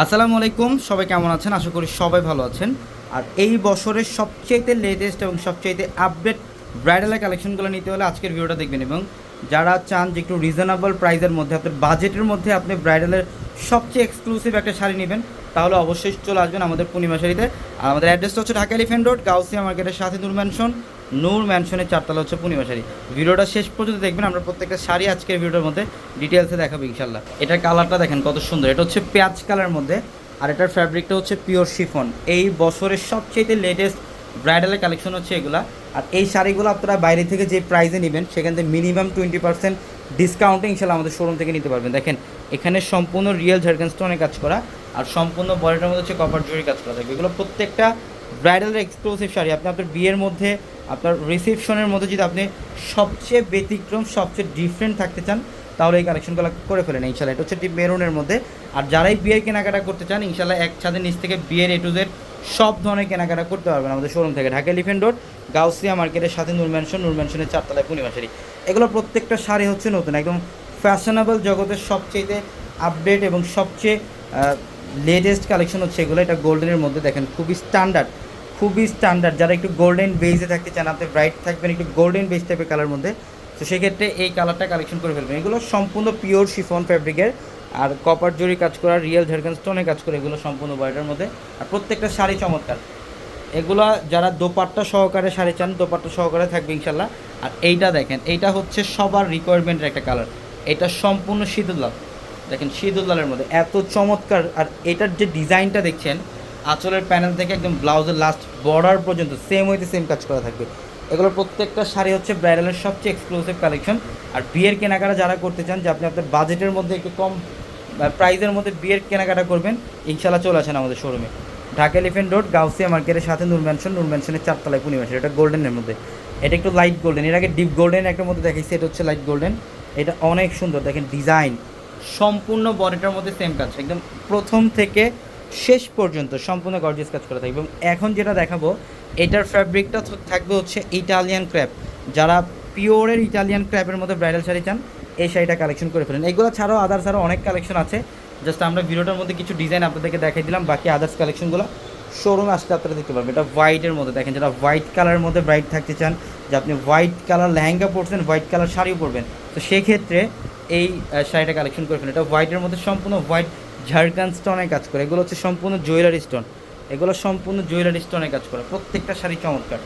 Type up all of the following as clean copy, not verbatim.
আসসালামু আলাইকুম, সবাই কেমন আছেন? আশা করি সবাই ভালো আছেন। আর এই বছরের সবচাইতে লেটেস্ট এবং সবচাইতে আপডেট ব্রাইডালের কালেকশনগুলো নিতে হলে আজকের ভিডিওটা দেখবেন। এবং যারা চান যে একটু রিজনেবল প্রাইসের মধ্যে আপনার বাজেটের মধ্যে আপনি ব্রাইডালের সবচেয়ে এক্সক্লুসিভ একটা শাড়ি নেবেন, তাহলে অবশ্যই চলে আসবেন আমাদের পূর্ণিমা শাড়িতে। আর আমাদের অ্যাড্রেসটা হচ্ছে ঢাকা এলিফ্যান্ট রোড, গাউসিয়া মার্কেটের সাথে নূর ম্যানশনের 4তলা হচ্ছে পূর্ণিমা শাড়ি। ভিডিওটা শেষ পর্যন্ত দেখবেন, আমরা প্রত্যেকটা শাড়ি আজকের ভিডিওর মধ্যে ডিটেলসে দেখাবো ইনশাল্লাহ। এটার কালারটা দেখেন কত সুন্দর, এটা হচ্ছে পেঁয়াজ কালারের মধ্যে, আর এটার ফ্যাব্রিকটা হচ্ছে পিওর শিফন। এই বছরের সবচেয়ে লেটেস্ট ব্রাইডালের কালেকশন হচ্ছে এগুলা। আর এই শাড়িগুলো আপনারা বাইরে থেকে যে প্রাইসে নেবেন সেখান থেকে মিনিমাম 20% ডিসকাউন্টে ইনশাল্লাহ আমাদের শোরুম থেকে নিতে পারবেন। দেখেন এখানে সম্পূর্ণ রিয়েল ঝাড়খান্ড স্টোনে কাজ করা, আর সম্পূর্ণ বডিটার মধ্যে হচ্ছে কপার জরি কাজ করা থাকবে। এগুলো প্রত্যেকটা ব্রাইডালের এক্সক্লুসিভ শাড়ি। আপনি আপনার বিয়ের মধ্যে, আপনার রিসেপশনের মধ্যে যদি আপনি সবচেয়ে ব্যতিক্রম, সবচেয়ে ডিফারেন্ট থাকতে চান, তাহলে এই কালেকশনগুলো করে ফেলেন ইনশাল্লাহ। এটা হচ্ছে ডিপ মেরুনের মধ্যে। আর যারাই বিয়ের কেনাকাটা করতে চান ইনশাল্লাহ এক ছাদের নিচ থেকে বিয়ের এ টু জেড সব ধরনের কেনাকাটা করতে পারবেন আমাদের শোরুম থেকে, ঢাকা এলিফ্যান্ট রোড, গাউসিয়া মার্কেটের সাথে নূর ম্যানশনের 4তলায় পূর্ণিমা শাড়ি। এগুলো প্রত্যেকটা শাড়ি হচ্ছে নতুন, একদম ফ্যাশনেবল জগতের সবচেয়ে আপডেট এবং সবচেয়ে লেটেস্ট কালেকশন হচ্ছে এগুলো। এটা গোল্ডেনের মধ্যে দেখেন, খুবই স্ট্যান্ডার্ড, খুবই স্ট্যান্ডার্ড। যারা একটু গোল্ডেন বেজে থাকতে চান, আপনি ব্রাইট থাকবেন একটু গোল্ডেন বেজ টাইপের কালার মধ্যে, তো সেক্ষেত্রে এই কালারটা কালেকশন করে ফেলবেন। এগুলো সম্পূর্ণ পিওর শিফন ফ্যাব্রিকের, আর কপার জরি কাজ করা, রিয়েল ঝাড়খান্ড স্টোনে কাজ করে, এগুলো সম্পূর্ণ বডিটার মধ্যে। আর প্রত্যেকটা শাড়ি চমৎকার। এগুলো যারা দোপাট্টা সহকারে শাড়ি চান, দোপাট্টা সহকারে থাকবে ইনশাল্লাহ। আর এইটা দেখেন, এইটা হচ্ছে সবার রিকোয়ারমেন্টের একটা কালার। এটা সম্পূর্ণ সিঁদুর লাল, দেখেন সিঁদুর লালের মধ্যে এত চমৎকার। আর এটার যে ডিজাইনটা দেখছেন, আঁচলের প্যানেল থেকে একদম ব্লাউজের লাস্ট বর্ডার পর্যন্ত সেম হইতে সেম কাজ করা থাকবে। এগুলোর প্রত্যেকটা শাড়ি হচ্ছে ব্রাইডালের সবচেয়ে এক্সক্লুসিভ কালেকশন। আর বিয়ের কেনাকাটা যারা করতে চান, যে আপনি আপনার বাজেটের মধ্যে একটু কম প্রাইসের মধ্যে বিয়ের কেনাকাটা করবেন, ইনশাল্লাহ চলে আসেন আমাদের শোরুমে, ঢাকা এলিফ্যান্ট রোড, গাউসিয়া মার্কেটের সাথে নূর ম্যানশনের 4তলায় পূর্ণিমা শাড়ি। এটা গোল্ডেনের মধ্যে, এটা একটু লাইট গোল্ডেন, এর আগে ডিপ গোল্ডেন একটা মধ্যে দেখাইছি, এটা হচ্ছে লাইট গোল্ডেন। এটা অনেক সুন্দর, দেখেন ডিজাইন সম্পূর্ণ বডিটার মধ্যে সেম কাজ, একদম প্রথম থেকে শেষ পর্যন্ত সম্পূর্ণ গর্জিয়াস কাজ করা থাকবে। এবং এখন যেটা দেখাবো, এটার ফ্যাব্রিকটা থাকবে হচ্ছে ইটালিয়ান ক্র্যাপ। যারা পিওরের ইটালিয়ান ক্র্যাপের মধ্যে ব্রাইডাল শাড়ি চান, এই শাড়িটা কালেকশন করে ফেলেন। এগুলো ছাড়াও আদার্স আরও অনেক কালেকশন আছে, জাস্ট আমরা ভিডিওটার মধ্যে কিছু ডিজাইন আপনাদেরকে দেখাই দিলাম। বাকি আদার্স কালেকশনগুলো শোরুমে আসলে আপনারা দেখতে পারবেন। এটা হোয়াইটের মধ্যে দেখেন, যারা হোয়াইট কালারের মধ্যে ব্রাইট থাকতে চান, যে আপনি হোয়াইট কালার লেহেঙ্গা পরছেন, হোয়াইট কালার শাড়িও পরবেন, তো সেক্ষেত্রে এই শাড়িটা কালেকশন করে ফেলেন। এটা হোয়াইটের মধ্যে সম্পূর্ণ হোয়াইট ঝাড়খান্ড স্টোনে কাজ করে, এগুলো হচ্ছে সম্পূর্ণ জুয়েলারি স্টোন, এগুলো সম্পূর্ণ জুয়েলারি স্টোনে কাজ করে, প্রত্যেকটা শাড়ি চমৎকার।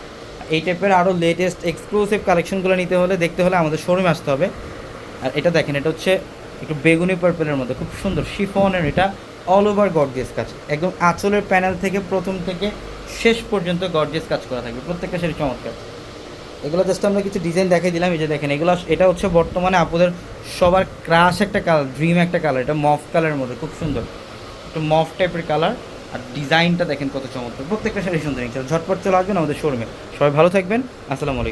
এই টাইপের আরও লেটেস্ট এক্সক্লুসিভ কালেকশনগুলো নিতে হলে, দেখতে হলে আমাদের শোরুমে আসতে হবে। আর এটা দেখেন, এটা হচ্ছে একটু বেগুনি পার্পেলের মধ্যে, খুব সুন্দর শিফনের, এটা অল ওভার গর্জিয়াস কাজ, একদম আঁচলের প্যানেল থেকে প্রথম থেকে শেষ পর্যন্ত গর্জিয়াস কাজ করা থাকবে, প্রত্যেকটা শাড়ি চমৎকার। এগুলো জাস্ট আমরা কিছু ডিজাইন দেখাই দিলাম, এই যে দেখেন এগুলো, এটা হচ্ছে বর্তমানে আপনাদের সবার ক্রাশ একটা কালার, ড্রিম একটা কালার, এটা মফ কালারের মধ্যে খুব সুন্দর, একটু মফ টাইপের কালার। আর ডিজাইনটা দেখেন কত চমৎকার, প্রত্যেকটা শাড়ি সুন্দর। ঝটপট চলে আসবেন আমাদের শোরুমে। সবাই ভালো থাকবেন, আসসালামু আলাইকুম।